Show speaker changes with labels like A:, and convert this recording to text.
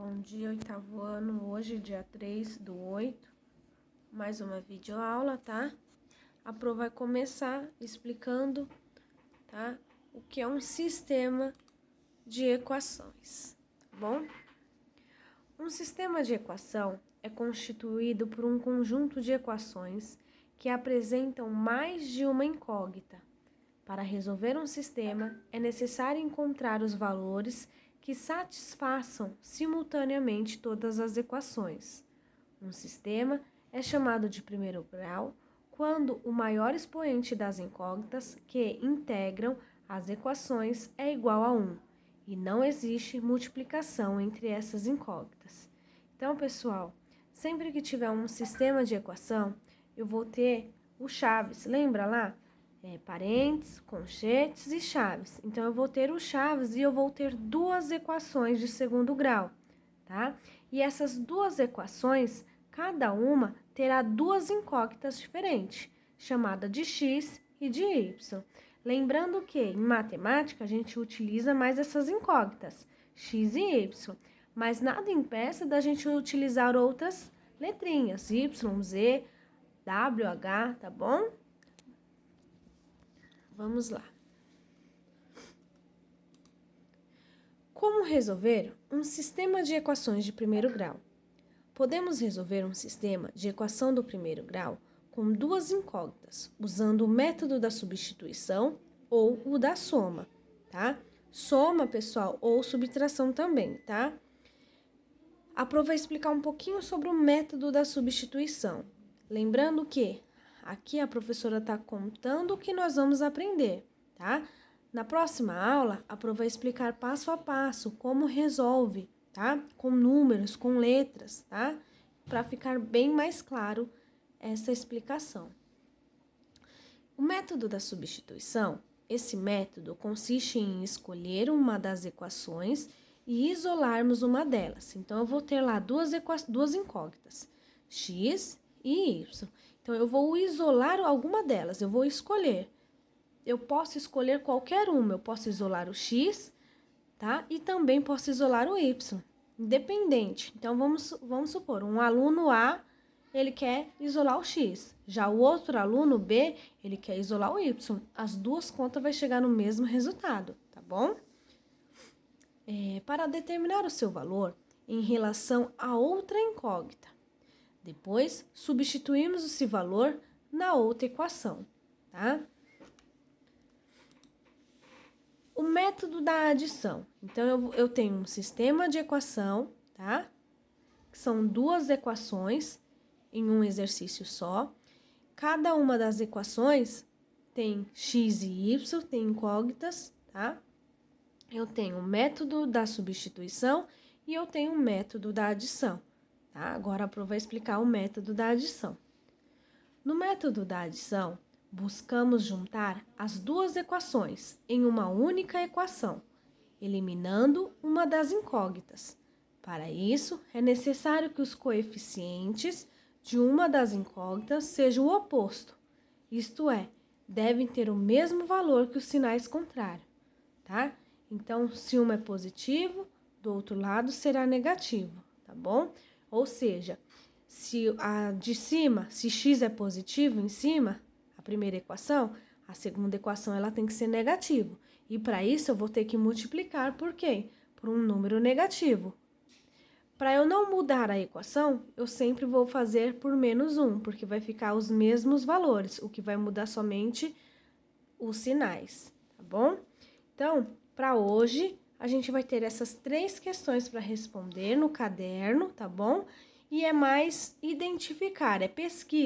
A: Bom dia, oitavo ano, hoje dia 3/8, mais uma videoaula, tá? A prova vai começar explicando, tá? O que é um sistema de equações, tá bom? Um sistema de equação é constituído por um conjunto de equações que apresentam mais de uma incógnita. Para resolver um sistema, é necessário encontrar os valores que satisfaçam simultaneamente todas as equações. Um sistema é chamado de primeiro grau quando o maior expoente das incógnitas que integram as equações é igual a 1 e não existe multiplicação entre essas incógnitas. Então, pessoal, sempre que tiver um sistema de equação, eu vou ter o chaves, lembra lá? Parênteses, conchetes e chaves. Então, eu vou ter o chaves e eu vou ter duas equações de segundo grau, tá? E essas duas equações, cada uma terá duas incógnitas diferentes, chamada de x e de y. Lembrando que, em matemática, a gente utiliza mais essas incógnitas, x e y, mas nada impeça da gente utilizar outras letrinhas, y, z, w, h, tá bom? Vamos lá. Como resolver um sistema de equações de primeiro grau? Podemos resolver um sistema de equação do primeiro grau com duas incógnitas, usando o método da substituição ou o da soma, tá? Soma, pessoal, ou subtração também, tá? A prova vai explicar um pouquinho sobre o método da substituição. Lembrando que aqui a professora está contando o que nós vamos aprender, tá? Na próxima aula, a prova vai explicar passo a passo como resolve, tá? Com números, com letras, tá? Para ficar bem mais claro essa explicação. O método da substituição, esse método consiste em escolher uma das equações e isolarmos uma delas. Então, eu vou ter lá duas incógnitas, x e y. Então, eu vou isolar alguma delas, eu vou escolher. Eu posso escolher qualquer uma, eu posso isolar o x, tá? E também posso isolar o y, independente. Então, vamos supor, um aluno A, ele quer isolar o x. Já o outro aluno B, ele quer isolar o y. As duas contas vão chegar no mesmo resultado, tá bom? Para determinar o seu valor em relação a outra incógnita. Depois, substituímos esse valor na outra equação, tá? O método da adição. Então, eu tenho um sistema de equação, tá? Que são duas equações em um exercício só. Cada uma das equações tem x e y, tem incógnitas, tá? Eu tenho o método da substituição e eu tenho o método da adição, tá? Agora, a prova vai explicar o método da adição. No método da adição, buscamos juntar as duas equações em uma única equação, eliminando uma das incógnitas. Para isso, é necessário que os coeficientes de uma das incógnitas sejam o oposto, isto é, devem ter o mesmo valor que os sinais contrários, tá? Então, se uma é positivo, do outro lado será negativo, tá bom? Ou seja, se a de cima, se x é positivo em cima, a primeira equação, a segunda equação ela tem que ser negativo. E para isso eu vou ter que multiplicar por quê? Por um número negativo. Para eu não mudar a equação, eu sempre vou fazer por menos 1, porque vai ficar os mesmos valores, o que vai mudar somente os sinais, tá bom? Então, para hoje, a gente vai ter essas 3 questões para responder no caderno, tá bom? E é mais identificar, é pesquisa.